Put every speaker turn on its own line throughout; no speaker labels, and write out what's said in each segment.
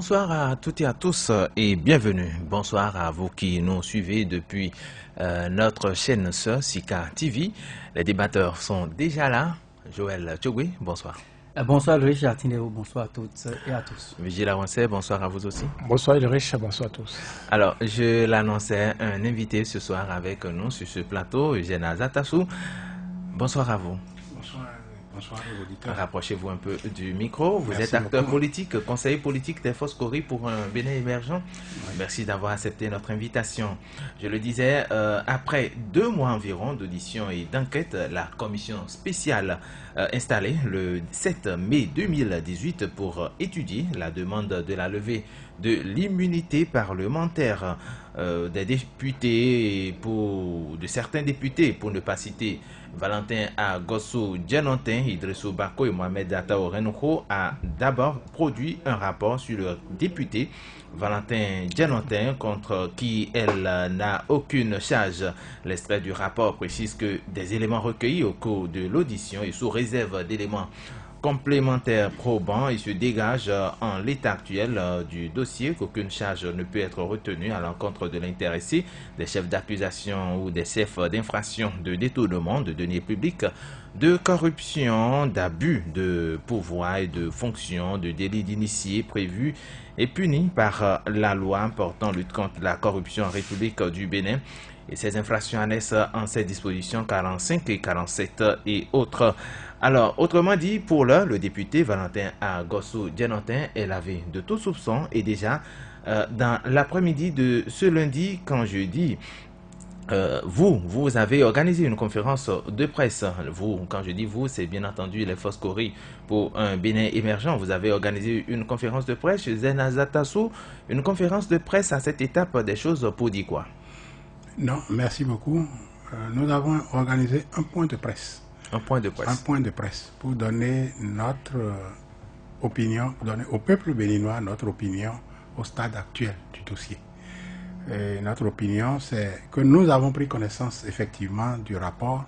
Bonsoir à toutes et à tous et bienvenue. Bonsoir à vous qui nous suivez depuis notre chaîne sœur Sika TV. Les débatteurs sont déjà là. Joël Tchogwe, bonsoir.
Bonsoir Richard Tindéo, bonsoir à toutes et à tous.
Vigile Avancé, bonsoir à vous aussi.
Bonsoir Richard, bonsoir à tous.
Alors, je l'annonçais, un invité ce soir avec nous sur ce plateau, Eugène Azatassou. Bonsoir à vous.
Bonsoir aux auditeurs.
Rapprochez-vous un peu du micro. Vous êtes acteur politique, conseiller politique des Foscori pour un Bénin émergent. Oui. Merci d'avoir accepté notre invitation. Je le disais, après 2 mois environ d'audition et d'enquête, la commission spéciale installée le 7 mai 2018 pour étudier la demande de la levée de l'immunité parlementaire des députés, de certains députés, pour ne pas citer Valentin Agosso Djanontin, Idrissou Bako et Mohamed Atao Renouko, a d'abord produit un rapport sur le député Valentin Djanontin, contre qui elle n'a aucune charge. L'extrait du rapport précise que des éléments recueillis au cours de l'audition et sous réserve d'éléments complémentaires probants, il se dégage en l'état actuel du dossier qu'aucune charge ne peut être retenue à l'encontre de l'intéressé, des chefs d'accusation ou des chefs d'infraction de détournement de deniers publics, de corruption, d'abus de pouvoir et de fonction, de délits d'initiés prévus et punis par la loi portant lutte contre la corruption en République du Bénin. Et ces infractions annexes en ces dispositions 45 et 47 et autres. Alors, autrement dit, pour l'heure, le député Valentin Agosso Djanontin est lavé de tout soupçon et déjà dans l'après-midi de ce lundi, quand je dis vous avez organisé une conférence de presse. Vous, quand je dis vous, c'est bien entendu les Foscori pour un Bénin émergent. Vous avez organisé une conférence de presse chez Eugène Azatassou, une conférence de presse à cette étape des choses pour dire quoi?
Non, merci beaucoup. Nous avons organisé un point de presse.
Un point de presse.
Un point de presse pour donner notre opinion, pour donner au peuple béninois notre opinion au stade actuel du dossier. Et notre opinion, c'est que nous avons pris connaissance effectivement du rapport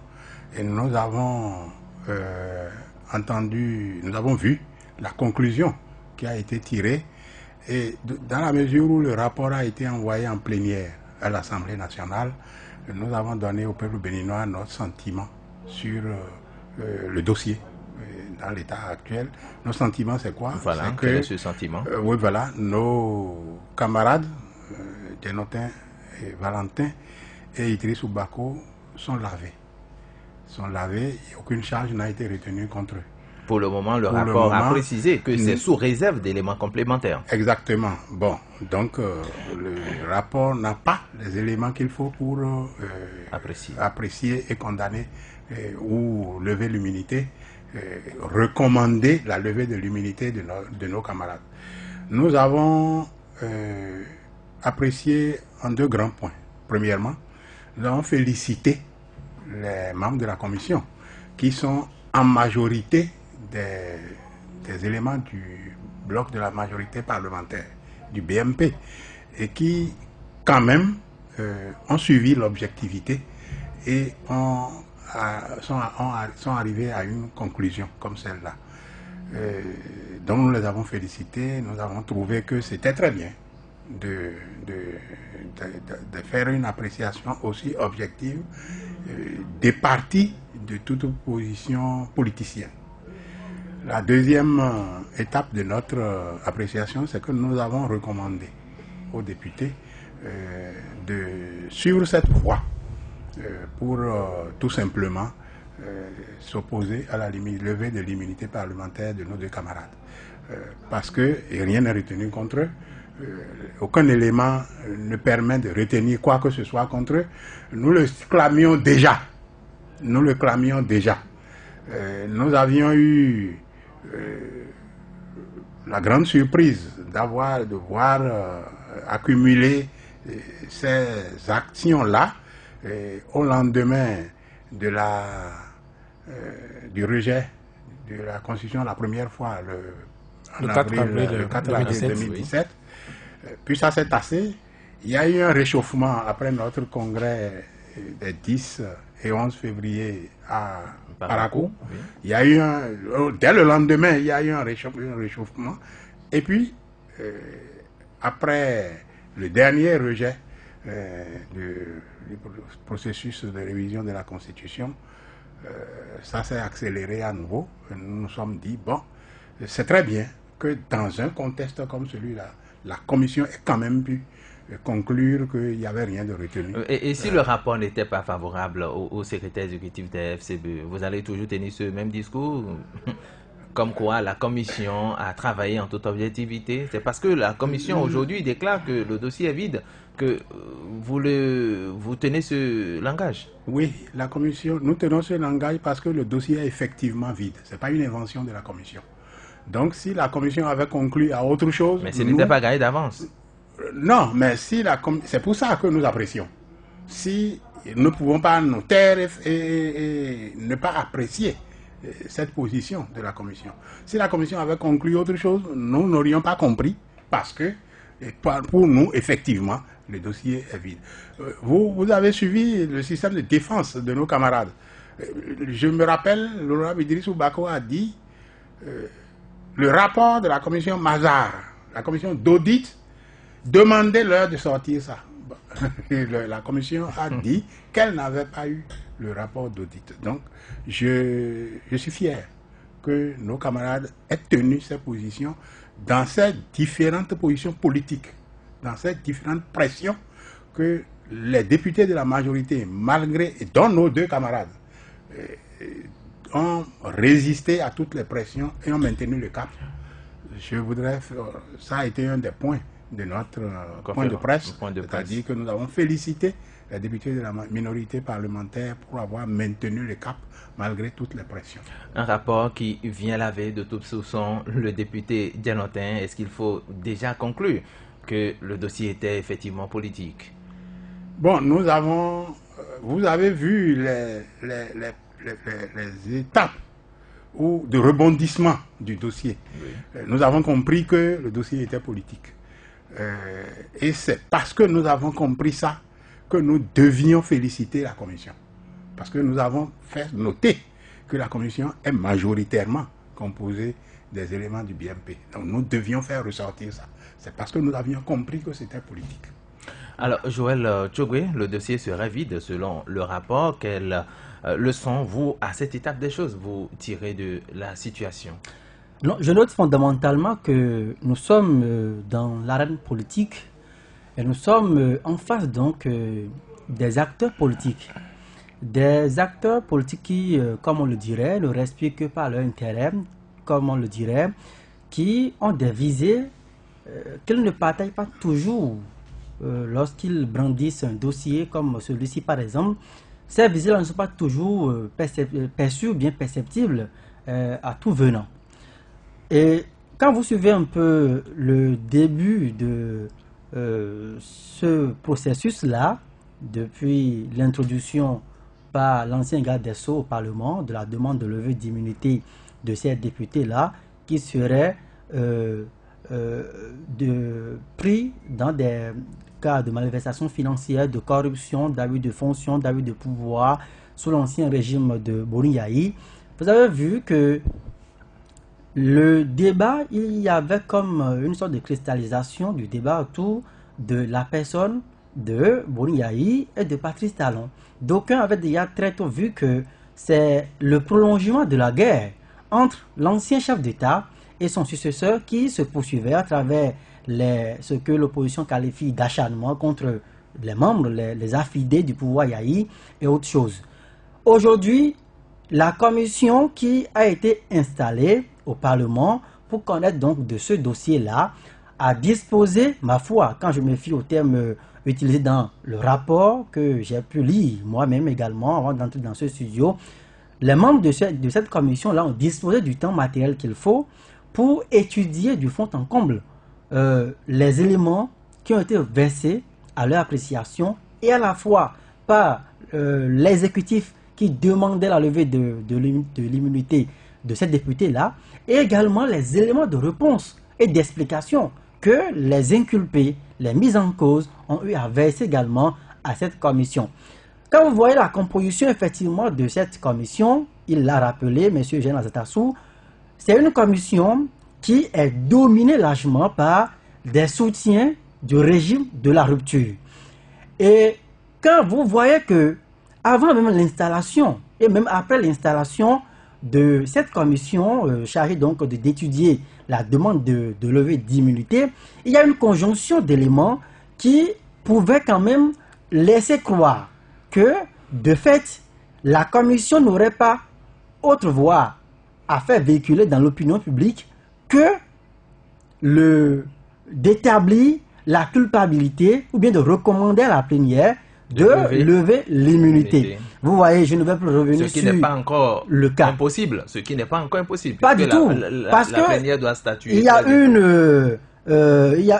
et nous avons nous avons vu la conclusion qui a été tirée. Et dans la mesure où le rapport a été envoyé en plénière à l'Assemblée nationale, nous avons donné au peuple béninois notre sentiment sur le dossier dans l'état actuel. Nos sentiments, c'est quoi?
Voilà, quel est ce sentiment?
Oui, voilà, nos camarades, Djanontin et Valentin et Idrissou Bako sont lavés. Et aucune charge n'a été retenue contre eux.
Pour le moment, le rapport a précisé que c'est sous réserve d'éléments complémentaires.
Exactement. Bon, donc le rapport n'a pas les éléments qu'il faut pour apprécier et condamner ou lever l'immunité, recommander la levée de l'immunité de nos camarades. Nous avons apprécié en 2 grands points. Premièrement, nous avons félicité les membres de la commission qui sont en majorité des éléments du bloc de la majorité parlementaire, du BMP, et qui, quand même, ont suivi l'objectivité et sont arrivés à une conclusion comme celle-là. Donc nous les avons félicités, nous avons trouvé que c'était très bien de faire une appréciation aussi objective des partis de toute opposition politicienne. La deuxième étape de notre appréciation, c'est que nous avons recommandé aux députés de suivre cette voie pour tout simplement s'opposer à la levée de l'immunité parlementaire de nos 2 camarades. Parce que rien n'est retenu contre eux. Aucun élément ne permet de retenir quoi que ce soit contre eux. Nous le clamions déjà. Nous avions eu la grande surprise de voir accumuler ces actions-là au lendemain de du rejet de la Constitution la première fois, le 4 avril 2017. Oui. Puis ça s'est tassé. Il y a eu un réchauffement après notre congrès des 10 et 11 février à Parakou. Oui. Il y a eu dès le lendemain, il y a eu un réchauffement. Et puis, après le dernier rejet du processus de révision de la Constitution, ça s'est accéléré à nouveau. Nous nous sommes dit, bon, c'est très bien que dans un contexte comme celui-là, la Commission ait quand même pu conclure qu'il n'y avait rien de retenu.
Et si le rapport n'était pas favorable au secrétaire exécutif des FCB, vous allez toujours tenir ce même discours? Comme quoi la Commission a travaillé en toute objectivité? C'est parce que la Commission aujourd'hui déclare que le dossier est vide que vous tenez ce langage.
Oui, la Commission, nous tenons ce langage parce que le dossier est effectivement vide. Ce n'est pas une invention de la Commission. Donc si la Commission avait conclu à autre chose...
Mais ce n'était pas gagné d'avance.
Non, mais si c'est pour ça que nous apprécions. Si nous ne pouvons pas nous taire et ne pas apprécier cette position de la Commission. Si la Commission avait conclu autre chose, nous n'aurions pas compris parce que pour nous, effectivement, le dossier est vide. Vous avez suivi le système de défense de nos camarades. Je me rappelle, l'honorable Idrissou Bako a dit le rapport de la commission Mazar, la commission d'audit, demandez-leur de sortir ça. La commission a dit qu'elle n'avait pas eu le rapport d'audit. Donc, je suis fier que nos camarades aient tenu ces positions dans ces différentes positions politiques, dans ces différentes pressions que les députés de la majorité, malgré, et dont nos deux camarades, ont résisté à toutes les pressions et ont maintenu le cap. Je voudrais, ça a été un des points de notre point de presse, c'est-à-dire que nous avons félicité les députés de la minorité parlementaire pour avoir maintenu le cap malgré toutes les pressions.
Un rapport qui vient laver de toute soupçon le député Dianotin. Est-ce qu'il faut déjà conclure que le dossier était effectivement politique?
Bon, nous avons, vous avez vu les étapes de rebondissement du dossier. Oui. Nous avons compris que le dossier était politique. Et c'est parce que nous avons compris ça que nous devions féliciter la Commission. Parce que nous avons fait noter que la Commission est majoritairement composée des éléments du BMP. Donc nous devions faire ressortir ça. C'est parce que nous avions compris que c'était politique.
Alors, Joël Tchogwe, le dossier serait vide selon le rapport. Quelle leçon, vous, à cette étape des choses, vous tirez de la situation?
Non, je note fondamentalement que nous sommes dans l'arène politique et nous sommes en face donc des acteurs politiques. Des acteurs politiques qui, comme on le dirait, ne respirent que par leur intérêt, comme on le dirait, qui ont des visées qu'ils ne partagent pas toujours lorsqu'ils brandissent un dossier comme celui-ci par exemple. Ces visées-là ne sont pas toujours perçues ou bien perceptibles à tout venant. Et quand vous suivez un peu le début de ce processus-là, depuis l'introduction par l'ancien garde des Sceaux au Parlement de la demande de levée d'immunité de ces députés-là, qui seraient pris dans des cas de malversation financière, de corruption, d'abus de fonction, d'abus de pouvoir sous l'ancien régime de Boni Yayi. Vous avez vu que le débat, il y avait comme une sorte de cristallisation du débat autour de la personne de Boni Yayi et de Patrice Talon. D'aucuns avaient déjà très tôt vu que c'est le prolongement de la guerre entre l'ancien chef d'État et son successeur qui se poursuivait à travers ce que l'opposition qualifie d'acharnement contre les membres, les affidés du pouvoir Yayi et autres choses. Aujourd'hui, la commission qui a été installée au Parlement pour connaître donc de ce dossier-là a disposé, ma foi, quand je me fie aux termes utilisés dans le rapport que j'ai pu lire moi-même également avant d'entrer dans ce studio, les membres de cette commission-là ont disposé du temps matériel qu'il faut pour étudier du fond en comble les éléments qui ont été versés à leur appréciation et à la fois par l'exécutif qui demandait la levée de l'immunité de ces députés-là et également les éléments de réponse et d'explication que les inculpés, les mises en cause ont eu à verser également à cette commission. Quand vous voyez la composition effectivement de cette commission, il l'a rappelé, M. Jean Azatassou, c'est une commission qui est dominée largement par des soutiens du régime de la rupture. Et quand vous voyez que, avant même l'installation, et même après l'installation de cette commission chargée donc d'étudier la demande de levée d'immunité, il y a une conjonction d'éléments qui pouvaient quand même laisser croire que, de fait, la commission n'aurait pas autre voie à faire véhiculer dans l'opinion publique que d'établir la culpabilité ou bien de recommander à la plénière de lever l'immunité. Vous voyez, je ne vais plus revenir sur
n'est pas encore
le cas.
Impossible. Ce qui n'est pas encore impossible.
Pas du tout. Parce
la plénière doit statuer.
Il y a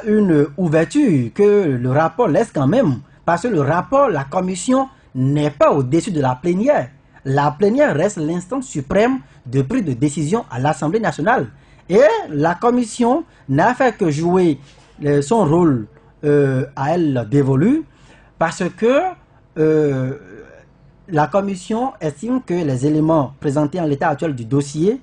une ouverture que le rapport laisse quand même. Parce que le rapport, la commission n'est pas au-dessus de la plénière. La plénière reste l'instance suprême de prise de décision à l'Assemblée nationale. Et la commission n'a fait que jouer son rôle à elle dévolu parce que la commission estime que les éléments présentés en l'état actuel du dossier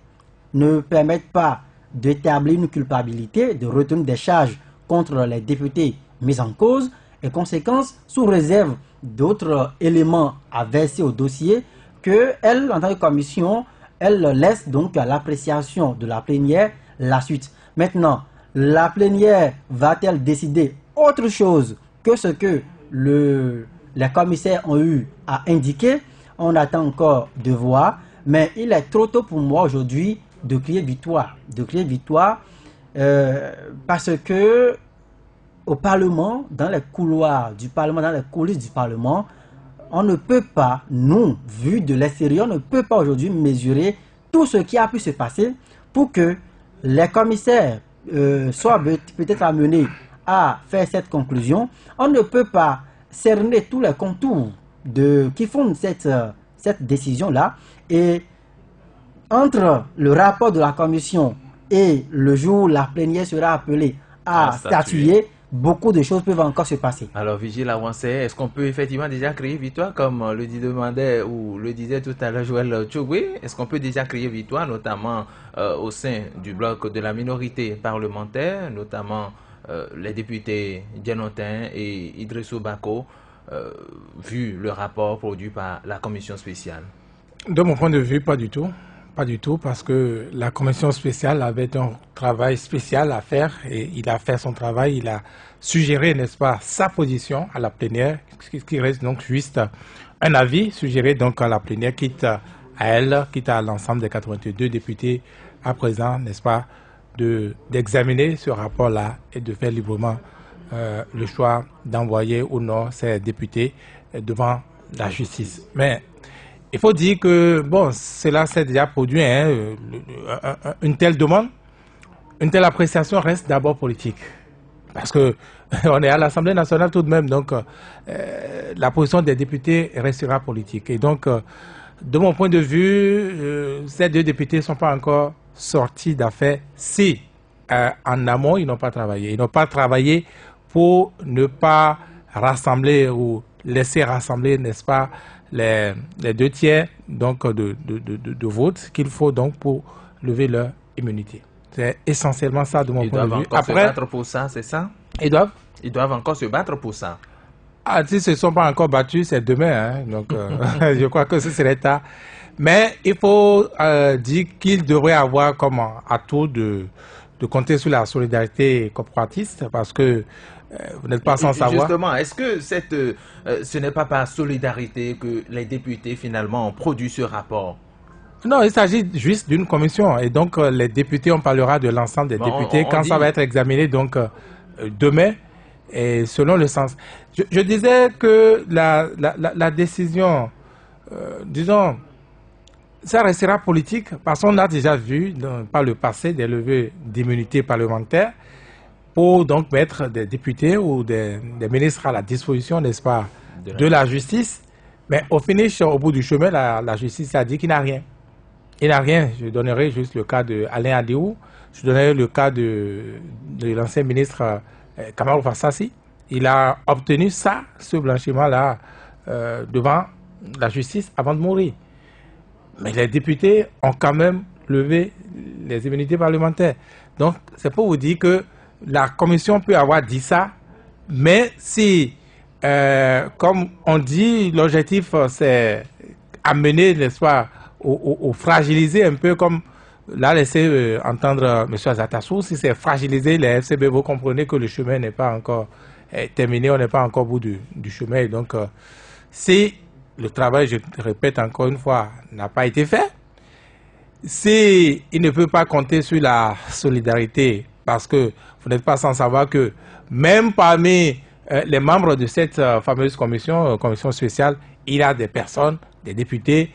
ne permettent pas d'établir une culpabilité, de retenir des charges contre les députés mis en cause et conséquence, sous réserve d'autres éléments à verser au dossier, qu'elle, en tant que commission, elle laisse donc à l'appréciation de la plénière la suite. Maintenant, la plénière va-t-elle décider autre chose que ce que les commissaires ont eu à indiquer? On attend encore de voir, mais il est trop tôt pour moi aujourd'hui de crier victoire. Parce que au Parlement, dans les couloirs du Parlement, dans les coulisses du Parlement, on ne peut pas, nous, vu de l'extérieur, on ne peut pas aujourd'hui mesurer tout ce qui a pu se passer pour que les commissaires soient peut-être amenés à faire cette conclusion. On ne peut pas cerner tous les contours qui font cette décision-là. Et entre le rapport de la commission et le jour où la plénière sera appelée à statuer, beaucoup de choses peuvent encore se passer.
Alors, Vigile avancé, est-ce qu'on peut effectivement déjà crier victoire, comme le demandait ou le disait tout à l'heure Joël Tchougui? Est-ce qu'on peut déjà crier victoire, notamment au sein du bloc de la minorité parlementaire, notamment les députés Dianotin et Idrissou Bako, vu le rapport produit par la commission spéciale?
De mon point de vue, pas du tout. Pas du tout, parce que la commission spéciale avait un travail spécial à faire et il a fait son travail, il a suggéré, n'est-ce pas, sa position à la plénière, ce qui reste donc juste un avis suggéré donc à la plénière, quitte à elle, quitte à l'ensemble des 82 députés à présent, n'est-ce pas, d'examiner ce rapport-là et de faire librement le choix d'envoyer ou non ces députés devant la justice. Mais il faut dire que, bon, cela s'est déjà produit, hein, une telle demande, une telle appréciation reste d'abord politique. Parce que on est à l'Assemblée nationale tout de même, donc la position des députés restera politique. Et donc, de mon point de vue, ces deux députés ne sont pas encore sortis d'affaires si, en amont, ils n'ont pas travaillé. Ils n'ont pas travaillé pour ne pas rassembler ou laisser rassembler, n'est-ce pas, les deux tiers donc, de votes qu'il faut donc pour lever leur immunité. C'est essentiellement ça de mon point de vue.
Ils doivent encore se battre pour ça, c'est ça?
Ils
doivent encore se battre pour ça.
Ah, si ce ne sont pas encore battus, c'est demain. Hein? Donc, je crois que ce serait tard. Mais il faut dire qu'ils devraient avoir comme atout de compter sur la solidarité corporatiste parce que vous n'êtes pas sans savoir.
Justement, est-ce que ce n'est pas par solidarité que les députés finalement ont produit ce rapport?
Non, il s'agit juste d'une commission. Et donc, les députés, on parlera de l'ensemble des députés quand ça va être examiné donc, demain, et selon le sens. Je disais que la décision, disons, ça restera politique parce qu'on a déjà vu par le passé des levées d'immunité parlementaire pour donc mettre des députés ou des ministres à la disposition, n'est-ce pas, de la justice. Mais au finish, au bout du chemin, la justice a dit qu'il n'a rien. Il n'a rien. Je donnerai juste le cas d'Alain Adiou. Je donnerai le cas de l'ancien ministre Kamal Fassassi. Il a obtenu ça, ce blanchiment-là, devant la justice avant de mourir. Mais les députés ont quand même levé les immunités parlementaires. Donc, c'est pour vous dire que la commission peut avoir dit ça, mais si, comme on dit, l'objectif c'est amener, n'est-ce pas, ou fragiliser un peu, comme l'a laissé entendre M. Azatassou, si c'est fragiliser les FCB, vous comprenez que le chemin n'est pas encore terminé, on n'est pas encore au bout du chemin. Et donc, si le travail, je répète encore une fois, n'a pas été fait, si il ne peut pas compter sur la solidarité, parce que vous n'êtes pas sans savoir que même parmi les membres de cette fameuse commission spéciale, il y a des personnes, des députés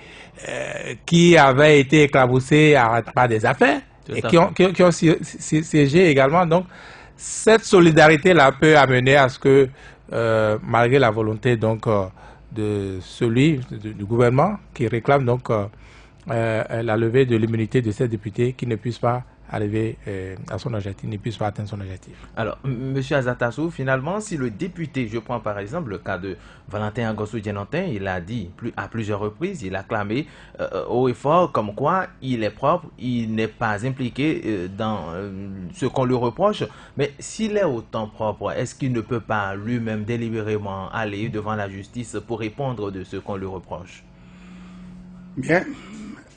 qui avaient été éclaboussés par des affaires et qui ont siégé également. Donc, cette solidarité-là peut amener à ce que, malgré la volonté donc, de du gouvernement qui réclame donc la levée de l'immunité de ces députés, qui ne puissent pas arriver à son objectif, ne puisse pas atteindre son objectif.
Alors, M. Azatassou, finalement, si le député, je prends par exemple le cas de Valentin Agossou-Dienantin, il a dit à plusieurs reprises, il a clamé haut et fort comme quoi il est propre, il n'est pas impliqué dans ce qu'on lui reproche, mais s'il est autant propre, est-ce qu'il ne peut pas lui-même délibérément aller devant la justice pour répondre de ce qu'on lui reproche?
Bien,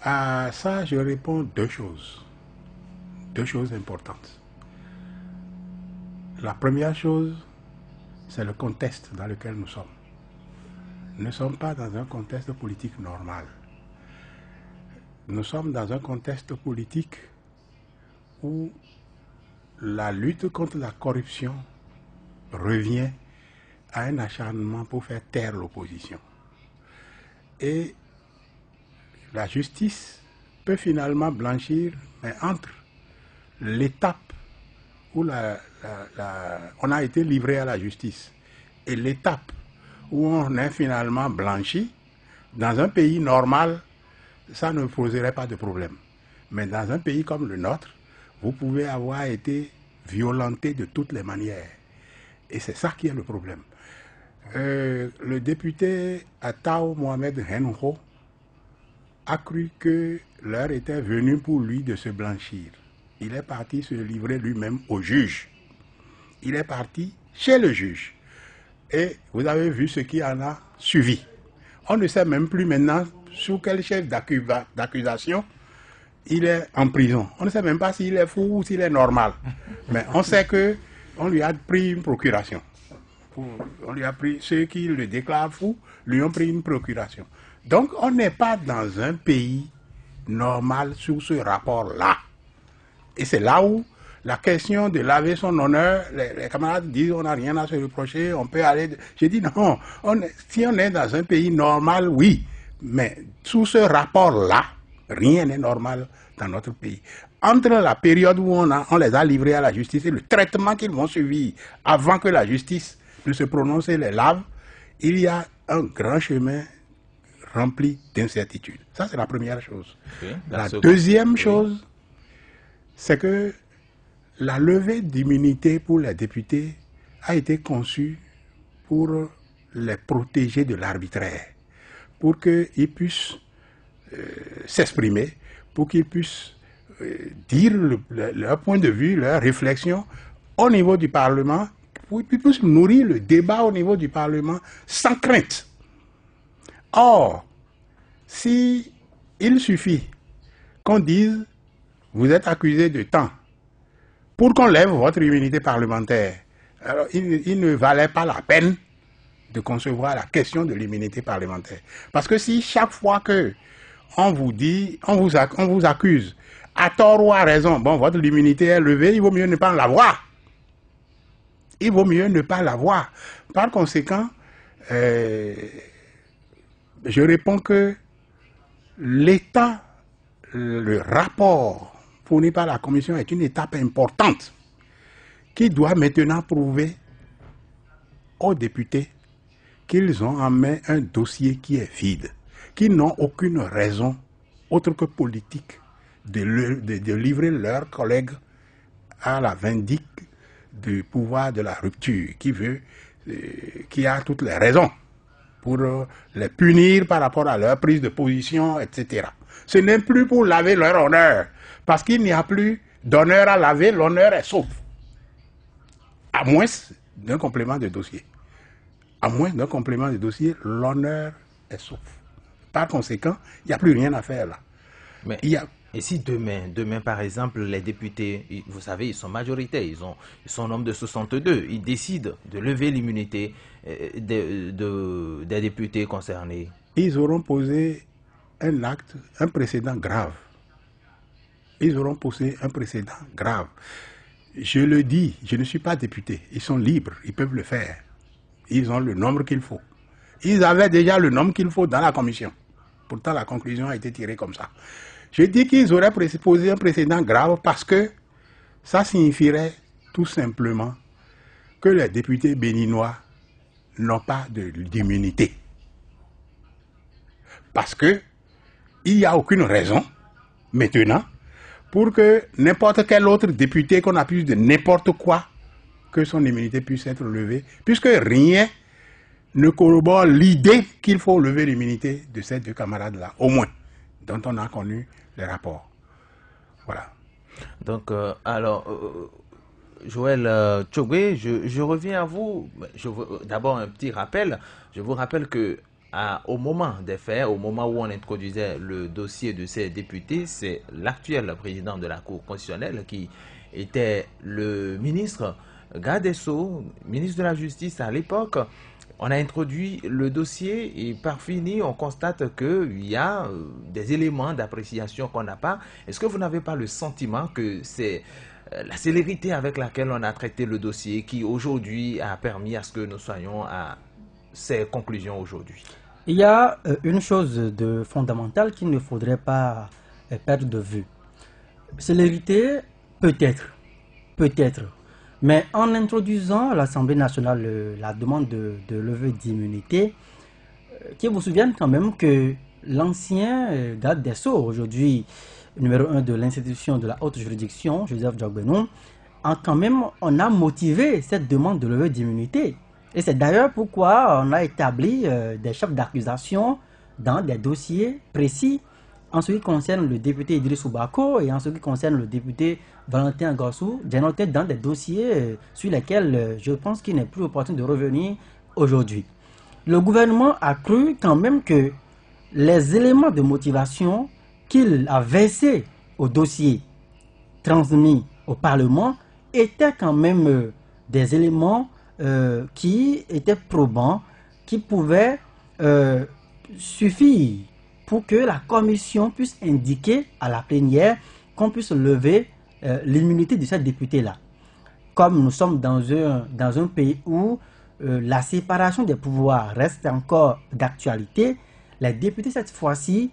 à ça je réponds deux choses importantes. La première chose, c'est le contexte dans lequel nous sommes. Nous ne sommes pas dans un contexte politique normal. Nous sommes dans un contexte politique où la lutte contre la corruption revient à un acharnement pour faire taire l'opposition. Et la justice peut finalement blanchir, mais entre l'étape où on a été livré à la justice et l'étape où on est finalement blanchi, dans un pays normal, ça ne poserait pas de problème. Mais dans un pays comme le nôtre, vous pouvez avoir été violenté de toutes les manières. Et c'est ça qui est le problème. Le député Atao Mohamed Henho a cru que l'heure était venue pour lui de se blanchir. Il est parti se livrer lui-même au juge. Il est parti chez le juge. Et vous avez vu ce qui en a suivi. On ne sait même plus maintenant sous quel chef d'accusation il est en prison. On ne sait même pas s'il est fou ou s'il est normal. Mais on sait qu'on lui a pris une procuration. On lui a pris, ceux qui le déclarent fou, lui ont pris une procuration. Donc on n'est pas dans un pays normal sous ce rapport-là. Et c'est là où la question de laver son honneur, les camarades disent on n'a rien à se reprocher, on peut aller... J'ai dit non, si on est dans un pays normal, oui, mais sous ce rapport-là, rien n'est normal dans notre pays. Entre la période où on les a livrés à la justice et le traitement qu'ils vont subir avant que la justice ne se prononce et les lave, il y a un grand chemin rempli d'incertitudes. Ça, c'est la première chose. Okay, la deuxième chose, c'est que la levée d'immunité pour les députés a été conçue pour les protéger de l'arbitraire, pour qu'ils puissent s'exprimer, pour qu'ils puissent dire leur point de vue, leur réflexion au niveau du Parlement, pour qu'ils puissent nourrir le débat au niveau du Parlement sans crainte. Or, si il suffit qu'on dise vous êtes accusé de tant pour qu'on lève votre immunité parlementaire, alors il ne valait pas la peine de concevoir la question de l'immunité parlementaire. Parce que si chaque fois que on vous dit, on vous accuse, à tort ou à raison, bon, votre immunité est levée, il vaut mieux ne pas l'avoir. Il vaut mieux ne pas l'avoir. Par conséquent, je réponds que l'État, le rapport fourni par la Commission est une étape importante qui doit maintenant prouver aux députés qu'ils ont en main un dossier qui est vide, qui n'ont aucune raison autre que politique de livrer leurs collègues à la vindicte du pouvoir de la rupture, qui a toutes les raisons pour les punir par rapport à leur prise de position, etc. Ce n'est plus pour laver leur honneur, parce qu'il n'y a plus d'honneur à laver, l'honneur est sauf. À moins d'un complément de dossier. À moins d'un complément de dossier, l'honneur est sauf. Par conséquent, il n'y a plus rien à faire là.
Mais et si demain par exemple, les députés, vous savez, ils sont majoritaires, ils sont nombre de 62, ils décident de lever l'immunité des députés concernés.
Ils auront posé un acte, un précédent grave. Ils auront posé un précédent grave. Je le dis, je ne suis pas député. Ils sont libres, ils peuvent le faire. Ils ont le nombre qu'il faut. Ils avaient déjà le nombre qu'il faut dans la commission. Pourtant, la conclusion a été tirée comme ça. Je dis qu'ils auraient posé un précédent grave parce que ça signifierait tout simplement que les députés béninois n'ont pas d'immunité. Parce que il n'y a aucune raison, maintenant, pour que n'importe quel autre député qu'on accuse de n'importe quoi, que son immunité puisse être levée, puisque rien ne corrobore l'idée qu'il faut lever l'immunité de ces deux camarades-là, au moins, dont on a connu les rapports. Voilà.
Donc, Joël Tchogwe, je reviens à vous. D'abord, un petit rappel. Je vous rappelle que au moment des faits, au moment où on introduisait le dossier de ces députés, c'est l'actuel président de la Cour constitutionnelle qui était le ministre garde des Sceaux, ministre de la Justice à l'époque. On a introduit le dossier et par fini, on constate qu'il y a des éléments d'appréciation qu'on n'a pas. Est-ce que vous n'avez pas le sentiment que c'est la célérité avec laquelle on a traité le dossier qui aujourd'hui a permis à ce que nous soyons à ces conclusions aujourd'hui?
Il y a une chose de fondamentale qu'il ne faudrait pas perdre de vue. Célérité, peut-être. Mais en introduisant à l'Assemblée nationale la demande de levée d'immunité, qu'il vous souvienne quand même que l'ancien garde des Sceaux, aujourd'hui numéro 1 de l'institution de la haute juridiction, Joseph Djogbenou, on a motivé cette demande de levée d'immunité. Et c'est d'ailleurs pourquoi on a établi des chefs d'accusation dans des dossiers précis en ce qui concerne le député Idriss Oubako et en ce qui concerne le député Valentin Gossou, j'ai noté dans des dossiers sur lesquels je pense qu'il n'est plus opportun de revenir aujourd'hui. Le gouvernement a cru quand même que les éléments de motivation qu'il a versés au dossier transmis au Parlement étaient quand même des éléments qui étaient probants, qui pouvaient suffire pour que la commission puisse indiquer à la plénière qu'on puisse lever l'immunité de ces députés-là. Comme nous sommes dans un pays où la séparation des pouvoirs reste encore d'actualité, les députés cette fois-ci,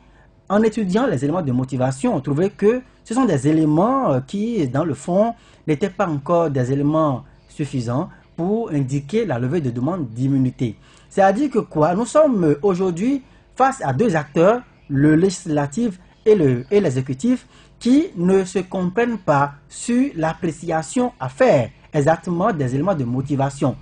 en étudiant les éléments de motivation, ont trouvé que ce sont des éléments qui, dans le fond, n'étaient pas encore des éléments suffisants pour indiquer la levée de demande d'immunité. C'est-à-dire que quoi? Nous sommes aujourd'hui face à deux acteurs, le législatif et l'exécutif, qui ne se comprennent pas sur l'appréciation à faire exactement des éléments de motivation.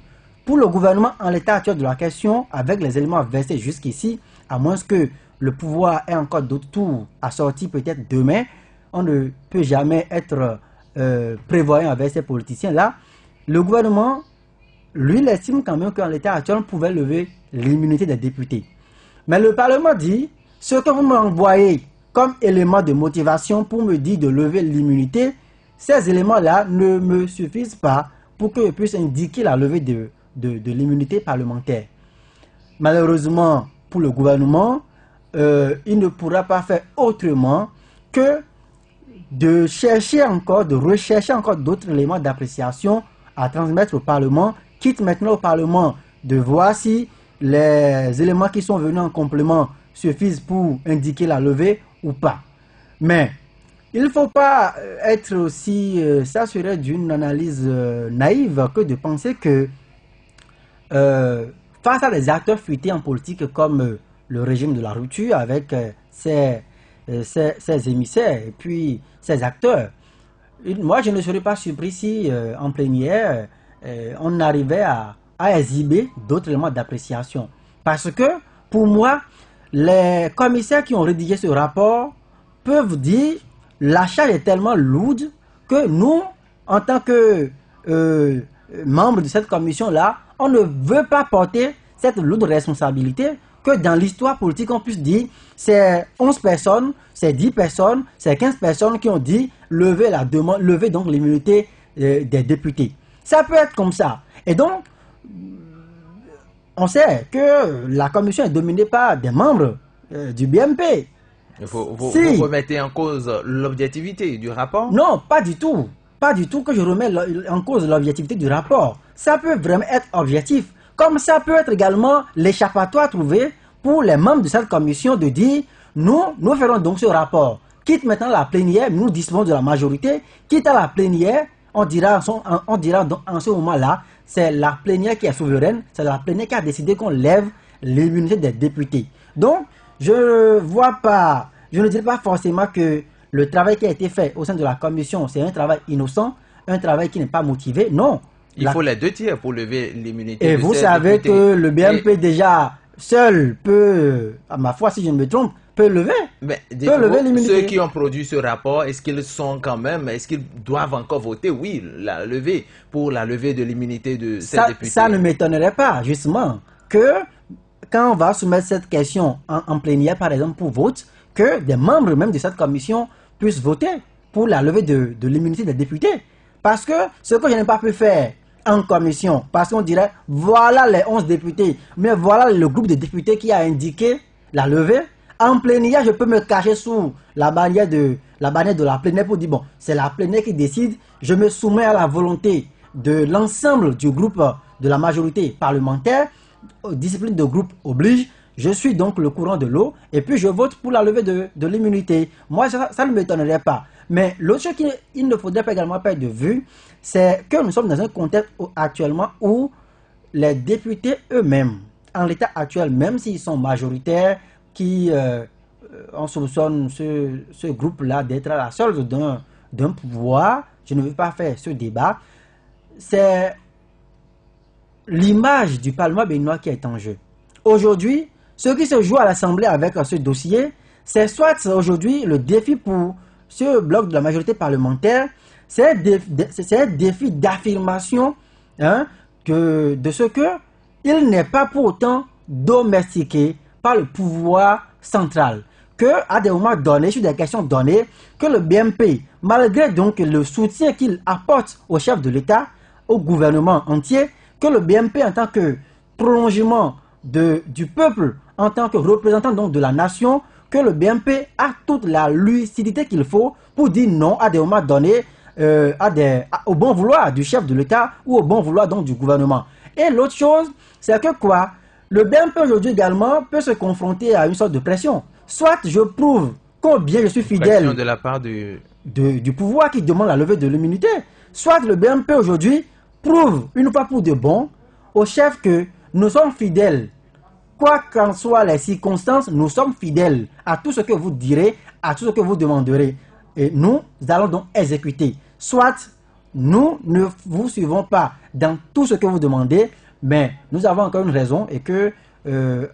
Pour le gouvernement, en l'état actuel de la question, avec les éléments versés jusqu'ici, à moins que le pouvoir ait encore d'autres tours assortis peut-être demain, on ne peut jamais être prévoyant avec ces politiciens-là. Le gouvernement, lui, il estime quand même qu'en l'état actuel, on pouvait lever l'immunité des députés. Mais le Parlement dit, ce que vous m'envoyez comme élément de motivation pour me dire de lever l'immunité, ces éléments-là ne me suffisent pas pour que je puisse indiquer la levée de l'immunité parlementaire. Malheureusement, pour le gouvernement, il ne pourra pas faire autrement que de rechercher encore d'autres éléments d'appréciation à transmettre au Parlement, quitte maintenant au Parlement de voir si les éléments qui sont venus en complément suffisent pour indiquer la levée ou pas. Mais il ne faut pas être aussi, ça serait d'une analyse naïve que de penser que face à des acteurs fuités en politique comme le régime de la rupture avec ses émissaires et puis ses acteurs, moi je ne serais pas surpris si en plénière on arrivait à exhiber d'autres éléments d'appréciation. Parce que pour moi, les commissaires qui ont rédigé ce rapport peuvent dire la charge est tellement lourde que nous, en tant que membres de cette commission-là, on ne veut pas porter cette lourde responsabilité que dans l'histoire politique, on puisse dire c'est 11 personnes, c'est 10 personnes, c'est 15 personnes qui ont dit lever la demande, lever donc l'immunité des députés. Ça peut être comme ça. Et donc, on sait que la commission est dominée par des membres du BMP.
Vous remettez en cause l'objectivité du rapport?
Non, pas du tout. Pas du tout que je remets en cause l'objectivité du rapport. Ça peut vraiment être objectif. Comme ça peut être également l'échappatoire trouvé pour les membres de cette commission de dire nous ferons donc ce rapport. Quitte maintenant la plénière, nous disposons de la majorité. Quitte à la plénière, on dira donc en ce moment-là, c'est la plénière qui est souveraine, c'est la plénière qui a décidé qu'on lève l'immunité des députés. Donc, je ne dirais pas forcément que le travail qui a été fait au sein de la commission, c'est un travail innocent, un travail qui n'est pas motivé. Non.
Il faut les 2 tiers pour lever l'immunité.
Et vous savez que le BMP déjà seul peut, à ma foi, si je ne me trompe, peut lever l'immunité.
Ceux qui ont produit ce rapport, est-ce qu'ils doivent encore voter, oui, la levée, pour la levée de l'immunité de ces députés?
Ça ne m'étonnerait pas, justement, que quand on va soumettre cette question en plénière, par exemple, pour vote, que des membres même de cette commission puissent voter pour la levée de l'immunité des députés. Parce que ce que je n'ai pas pu faire en commission, parce qu'on dirait, voilà les 11 députés, mais voilà le groupe de députés qui a indiqué la levée. En plénière, je peux me cacher sous la bannière de la plénière pour dire, bon, c'est la plénière qui décide, je me soumets à la volonté de l'ensemble du groupe de la majorité parlementaire, discipline de groupe oblige, je suis donc le courant de l'eau, et puis je vote pour la levée de l'immunité. Moi, ça ne m'étonnerait pas. Mais l'autre chose qu'il ne faudrait pas également perdre de vue, c'est que nous sommes dans un contexte actuellement où les députés eux-mêmes, en l'état actuel, même s'ils sont majoritaires, on soupçonne ce groupe-là d'être à la solde d'un pouvoir, je ne veux pas faire ce débat, c'est l'image du Parlement béninois qui est en jeu. Aujourd'hui, ce qui se joue à l'Assemblée avec ce dossier, c'est soit aujourd'hui le défi pour ce bloc de la majorité parlementaire, c'est un défi d'affirmation de ce qu'il n'est pas pour autant domestiqué par le pouvoir central. Qu'à des moments donnés, sur des questions données, que le BMP, malgré donc le soutien qu'il apporte au chef de l'État, au gouvernement entier, que le BMP en tant que prolongement du peuple, en tant que représentant donc de la nation, que le BMP a toute la lucidité qu'il faut pour dire non à des moments donnés au bon vouloir du chef de l'État ou au bon vouloir donc du gouvernement. Et l'autre chose, c'est que quoi? Le BMP aujourd'hui également peut se confronter à une sorte de pression. Soit je prouve combien je suis fidèle
de la part du
pouvoir qui demande la levée de l'immunité, soit le BMP aujourd'hui prouve une fois pour de bon au chef que nous sommes fidèles. Quoi qu'en soient les circonstances, nous sommes fidèles à tout ce que vous direz, à tout ce que vous demanderez. Et nous allons donc exécuter. Soit nous ne vous suivons pas dans tout ce que vous demandez, mais nous avons encore une raison et que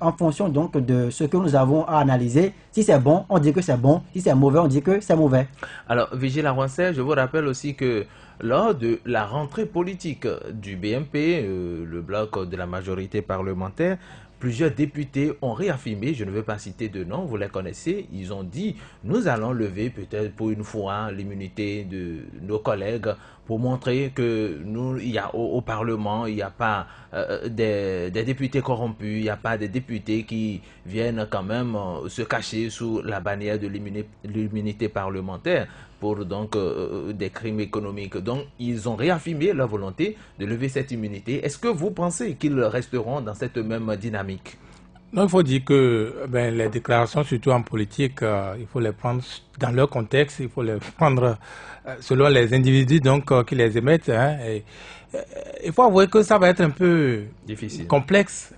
en fonction donc de ce que nous avons à analyser, si c'est bon, on dit que c'est bon, si c'est mauvais, on dit que c'est mauvais.
Alors, Vigile Arouansel, je vous rappelle aussi que lors de la rentrée politique du BMP, le bloc de la majorité parlementaire, plusieurs députés ont réaffirmé, je ne veux pas citer de nom, vous les connaissez, ils ont dit nous allons lever peut-être pour une fois l'immunité de nos collègues pour montrer que nous, il y a au Parlement, il n'y a pas des députés corrompus, il n'y a pas des députés qui viennent quand même se cacher sous la bannière de l'immunité parlementaire pour donc des crimes économiques. Donc, ils ont réaffirmé leur volonté de lever cette immunité. Est-ce que vous pensez qu'ils resteront dans cette même dynamique?
Non, il faut dire que les déclarations, surtout en politique, il faut les prendre dans leur contexte, il faut les prendre selon les individus donc, qui les émettent. Il faut avouer que ça va être un peu
difficile.
Complexe,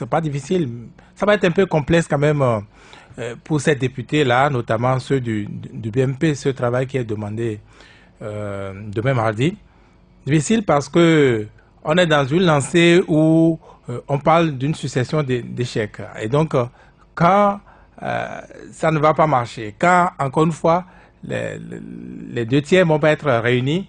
pas difficile. Ça va être un peu complexe quand même pour ces députés-là, notamment ceux du BMP, ce travail qui est demandé demain mardi. Difficile parce que on est dans une lancée où on parle d'une succession d'échecs. Et donc, quand ça ne va pas marcher, quand, encore une fois, les 2 tiers ne vont pas être réunis,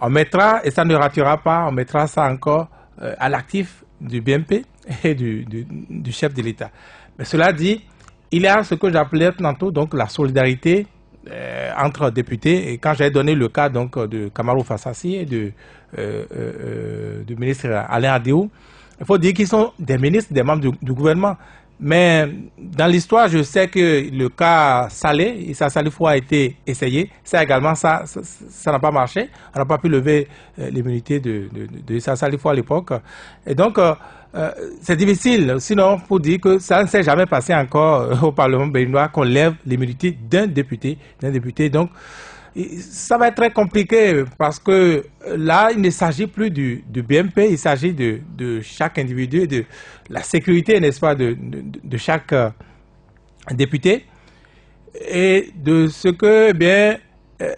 on mettra, et ça ne ratera pas, on mettra ça encore à l'actif du BMP et du chef de l'État. Mais cela dit, il y a ce que j'appelais tantôt donc la solidarité entre députés. Et quand j'ai donné le cas donc de Kamarou Fassassi et du ministre Alain Adéou, il faut dire qu'ils sont des ministres, des membres du gouvernement. Mais dans l'histoire, je sais que le cas Saleh, Issa Salifou a été essayé. Ça également, ça n'a pas marché. On n'a pas pu lever l'immunité de Issa Salifou à l'époque. Et donc, c'est difficile. Sinon, pour dire que ça ne s'est jamais passé encore au Parlement béninois qu'on lève l'immunité d'un député. Donc, ça va être très compliqué parce que là, il ne s'agit plus du BMP, il s'agit de chaque individu, de la sécurité, n'est-ce pas, de chaque député. Et de ce que, eh bien,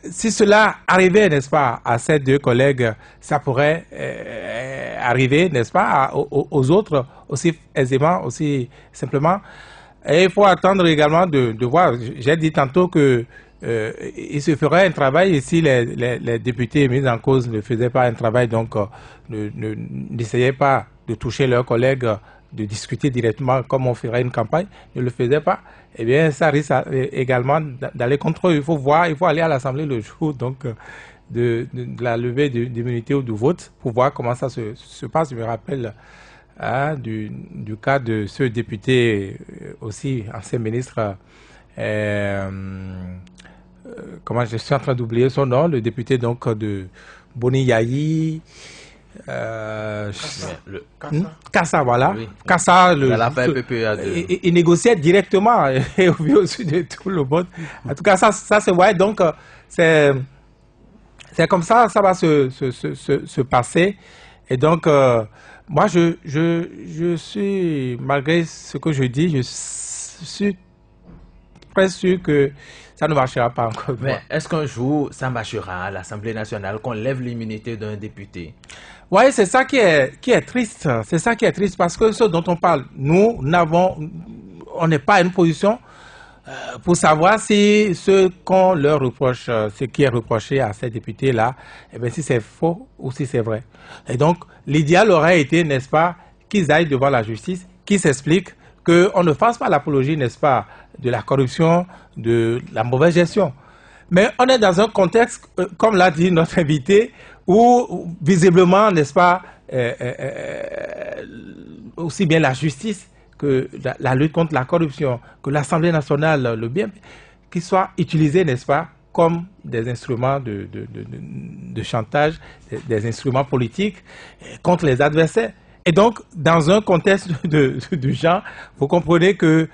si cela arrivait, n'est-ce pas, à ces deux collègues, ça pourrait arriver, n'est-ce pas, aux autres aussi aisément, aussi simplement. Et il faut attendre également de voir. J'ai dit tantôt que il se ferait un travail et si les députés mis en cause ne faisaient pas un travail, donc n'essayaient pas de toucher leurs collègues, de discuter directement comme on ferait une campagne, ne le faisaient pas, eh bien ça risque également d'aller contre eux. Il faut voir, il faut aller à l'Assemblée le jour donc de la levée d'immunité ou du vote pour voir comment ça se passe. Je me rappelle du cas de ce député aussi, ancien ministre, comment je suis en train d'oublier son nom, le député donc de Boni Yayi, Kassa, voilà. Oui. Kassa, il négociait directement et au-dessus de tout le monde. En tout cas, ça se voit. Donc, c'est comme ça, ça va se passer. Et donc, moi, je suis, malgré ce que je dis, je suis presque sûr que ça ne marchera pas encore.
Mais est-ce qu'un jour, ça marchera à l'Assemblée nationale, qu'on lève l'immunité d'un député?
Oui, c'est ça qui est triste. C'est ça qui est triste parce que ce dont on parle, on n'est pas à une position pour savoir si ce qu'on leur reproche, ce qui est reproché à ces députés-là, eh bien, si c'est faux ou si c'est vrai. Et donc, l'idéal aurait été, n'est-ce pas, qu'ils aillent devant la justice, qu'ils s'expliquent, qu'on ne fasse pas l'apologie, n'est-ce pas, de la corruption, de la mauvaise gestion. Mais on est dans un contexte, comme l'a dit notre invité, où visiblement, n'est-ce pas, aussi bien la justice que la lutte contre la corruption, que l'Assemblée nationale, le bien, qui soient utilisés, n'est-ce pas, comme des instruments de chantage, des instruments politiques contre les adversaires. Et donc, dans un contexte de genre, vous comprenez que,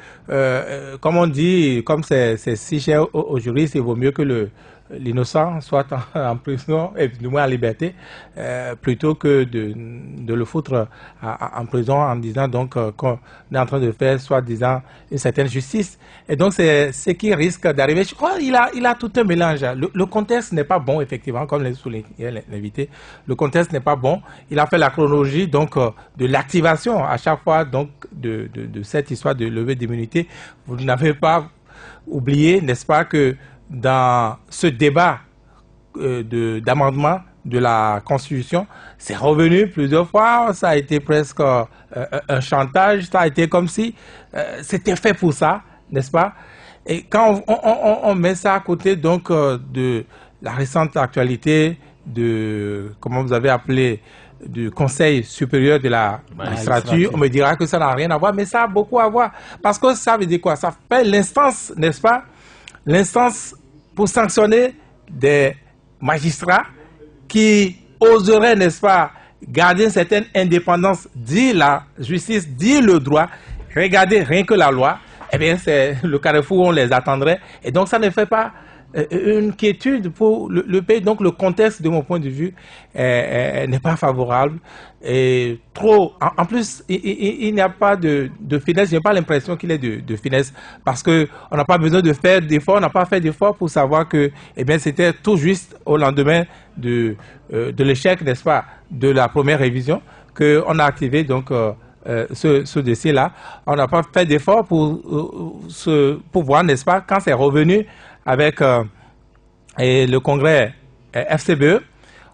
comme on dit, comme c'est si cher aux juristes, il vaut mieux que l'innocent soit en prison, et du moins en liberté, plutôt que de le foutre en prison en disant donc qu'on est en train de faire soi-disant une certaine justice. Et donc, c'est ce qui risque d'arriver. Je crois qu'il a tout un mélange. Le contexte n'est pas bon, effectivement, comme l'a souligné l'invité. Le contexte n'est pas bon. Il a fait la chronologie donc de l'activation à chaque fois donc de cette histoire de levée d'immunité. Vous n'avez pas oublié, n'est-ce pas, que dans ce débat d'amendement de la Constitution, c'est revenu plusieurs fois, ça a été presque un chantage, ça a été comme si c'était fait pour ça, n'est-ce pas? Et quand on met ça à côté donc de la récente actualité de, comment vous avez appelé, du Conseil supérieur de la magistrature, on me dira que ça n'a rien à voir, mais ça a beaucoup à voir. Parce que ça veut dire quoi? Ça fait l'instance, n'est-ce pas? L'instance pour sanctionner des magistrats qui oseraient, n'est-ce pas, garder une certaine indépendance, dit la justice, dit le droit, regardez rien que la loi, eh bien c'est le carrefour où on les attendrait. Et donc ça ne fait pas une quiétude pour le pays. Donc le contexte, de mon point de vue, n'est pas favorable. Et trop, en plus, il n'y a pas de finesse. Je n'ai pas l'impression qu'il y ait de finesse parce qu'on n'a pas besoin de faire d'efforts. On n'a pas fait d'efforts pour savoir que, eh bien, c'était tout juste au lendemain de l'échec, n'est-ce pas, de la première révision qu'on a activé donc ce dossier-là. On n'a pas fait d'efforts pour voir, n'est-ce pas, quand c'est revenu avec et le congrès FCBE,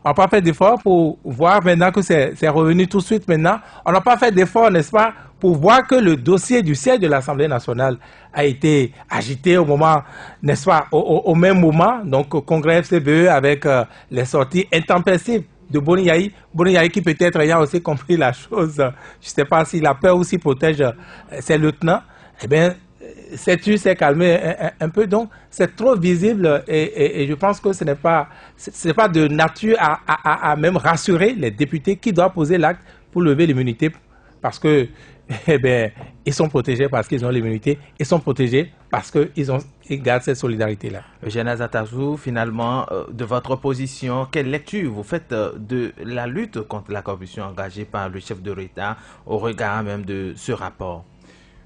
On n'a pas fait d'effort pour voir maintenant que c'est revenu tout de suite maintenant. On n'a pas fait d'effort, n'est-ce pas, pour voir que le dossier du siège de l'Assemblée nationale a été agité au moment, n'est-ce pas, au même moment, donc au congrès FCBE avec les sorties intempestives de Boni Yayi. Boni Yayi qui peut-être ayant aussi compris la chose, je ne sais pas s'il a peur ou s'il protège ses lieutenants, eh bien, sais-tu, s'est calmé un peu, donc c'est trop visible et je pense que ce n'est pas de nature à même rassurer les députés qui doivent poser l'acte pour lever l'immunité parce que eh bien, ils sont protégés parce qu'ils ont l'immunité, ils sont protégés parce qu'ils gardent cette solidarité-là.
Eugène Azatazou, finalement, de votre position, quelle lecture vous faites de la lutte contre la corruption engagée par le chef de l'État au regard même de ce rapport?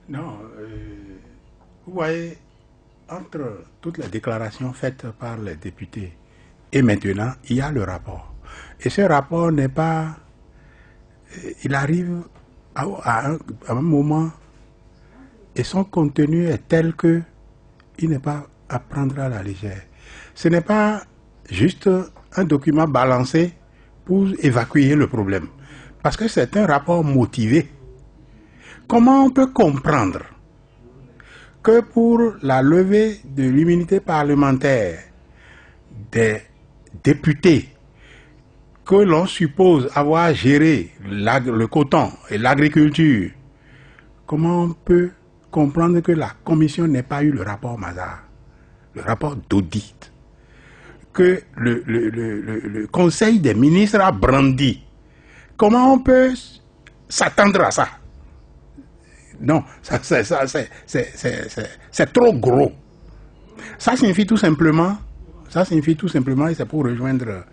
Non, vous voyez, entre toutes les déclarations faites par les députés et maintenant, il y a le rapport. Et ce rapport n'est pas... Il arrive à un moment et son contenu est tel que il n'est pas à prendre à la légère. Ce n'est pas juste un document balancé pour évacuer le problème. Parce que c'est un rapport motivé. Comment on peut comprendre que pour la levée de l'immunité parlementaire des députés que l'on suppose avoir géré le coton et l'agriculture, comment on peut comprendre que la commission n'ait pas eu le rapport Mazars, le rapport d'audit, que le Conseil des ministres a brandi? Comment on peut s'attendre à ça? Non, c'est trop gros. Ça signifie tout simplement, et c'est pour rejoindre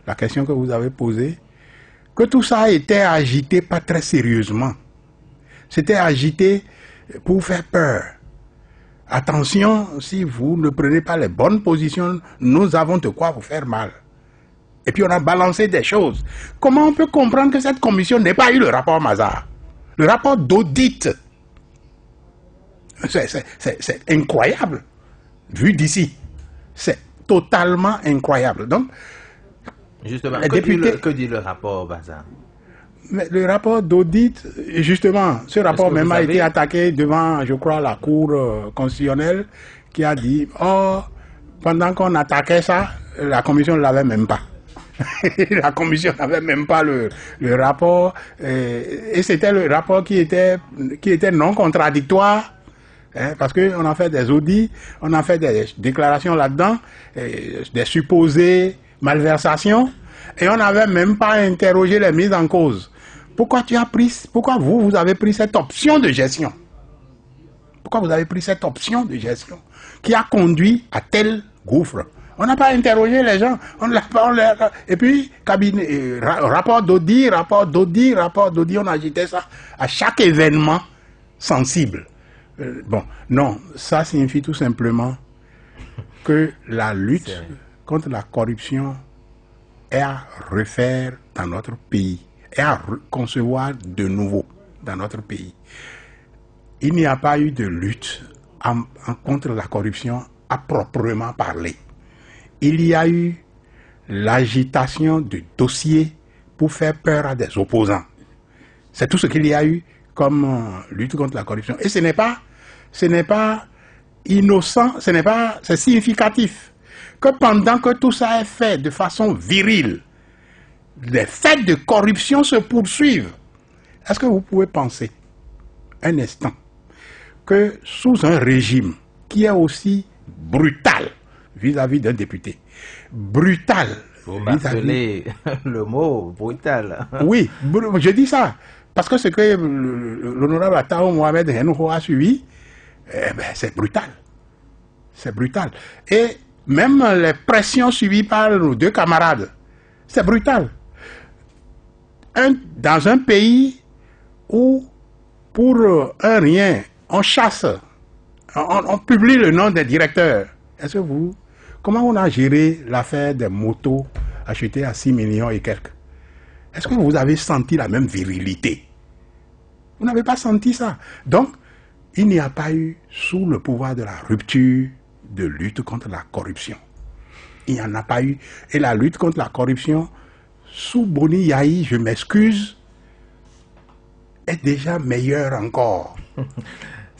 la question que vous avez posée, que tout ça a été agité pas très sérieusement. C'était agité pour faire peur. Attention, si vous ne prenez pas les bonnes positions, nous avons de quoi vous faire mal. Et puis on a balancé des choses. Comment on peut comprendre que cette commission n'ait pas eu le rapport Mazars, le rapport d'audit? C'est incroyable, vu d'ici. C'est totalement incroyable. Donc,
justement, que dit le rapport Mazars?
Le rapport d'audit, justement, ce rapport même a été attaqué devant, je crois, la Cour constitutionnelle qui a dit, oh, pendant qu'on attaquait ça, la commission ne l'avait même pas. La commission n'avait même pas le rapport, et c'était le rapport qui était non contradictoire. Parce qu'on a fait des audits, on a fait des déclarations là-dedans, des supposées malversations, et on n'avait même pas interrogé les mises en cause. Pourquoi vous avez pris cette option de gestion? Pourquoi vous avez pris cette option de gestion qui a conduit à tel gouffre? On n'a pas interrogé les gens, et puis cabinet, rapport d'audit, on agitait ça à chaque événement sensible. Bon, non, ça signifie tout simplement que la lutte contre la corruption est à refaire dans notre pays, est à concevoir de nouveau dans notre pays. Il n'y a pas eu de lutte contre la corruption à proprement parler. Il y a eu l'agitation de dossiers pour faire peur à des opposants. C'est tout ce qu'il y a eu comme lutte contre la corruption. Et ce n'est pas innocent, c'est significatif que pendant que tout ça est fait de façon virile, les faits de corruption se poursuivent. Est-ce que vous pouvez penser un instant que sous un régime qui est aussi brutal vis-à-vis d'un député, brutal,
vous martelez le mot brutal.
Oui, je dis ça parce que ce que l'honorable Atao Mohamed Henouho a suivi, c'est brutal. C'est brutal. Et même les pressions subies par nos deux camarades, c'est brutal. Dans un pays où, pour un rien, on chasse, on publie le nom des directeurs. Comment on a géré l'affaire des motos achetées à 6 millions et quelques? Est-ce que vous avez senti la même virilité? Vous n'avez pas senti ça. Donc, il n'y a pas eu, sous le pouvoir de la rupture, de lutte contre la corruption. Il n'y en a pas eu. Et la lutte contre la corruption sous Boni Yahi, je m'excuse, est déjà meilleur encore.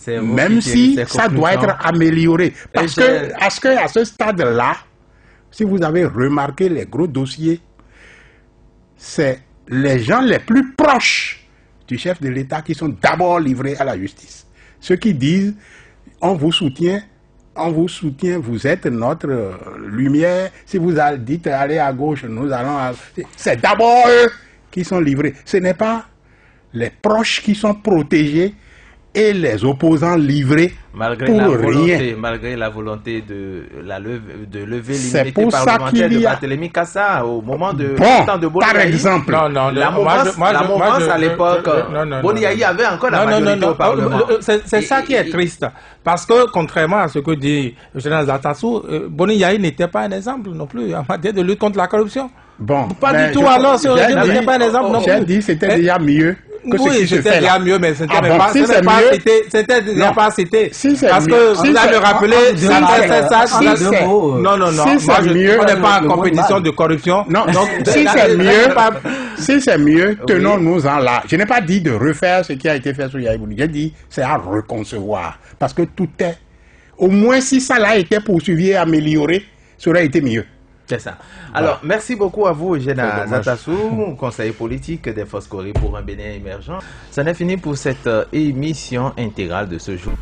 Même si ça doit être amélioré. Parce que à ce stade-là, si vous avez remarqué les gros dossiers, c'est les gens les plus proches du chef de l'État qui sont d'abord livrés à la justice. Ceux qui disent, on vous soutient, vous êtes notre lumière. Si vous dites allez à gauche, nous allons c'est d'abord eux qui sont livrés. Ce n'est pas les proches qui sont protégés et les opposants livrés
malgré la volonté de lever l'immunité parlementaire de Barthélémy Cassa au moment de
par exemple.
La mouvance à l'époque, Boni Yahi avait encore la majorité au Parlement.
C'est ça qui est triste. Parce que, contrairement à ce que dit le général Zatassou, Boni Yahi n'était pas un exemple non plus en matière de lutte contre la corruption. Pas du tout alors, ce régime n'était pas un exemple non plus.
J'ai dit c'était déjà mieux.
Oui, c'était déjà mieux, mais c'était pas cité. Parce que vous allez le rappeler, on n'est pas en compétition de corruption.
Non, si c'est mieux, tenons-nous-en là. Je n'ai pas dit de refaire ce qui a été fait sur Yahi Boni. J'ai dit c'est à reconcevoir. Parce que tout est... Au moins si ça l'a été poursuivi et amélioré, ça aurait été mieux.
C'est ça. Alors, merci beaucoup à vous, Eugène Zatassou, conseiller politique des Forces Corées pour un Bénin émergent. Ça n'est fini pour cette émission intégrale de ce jour.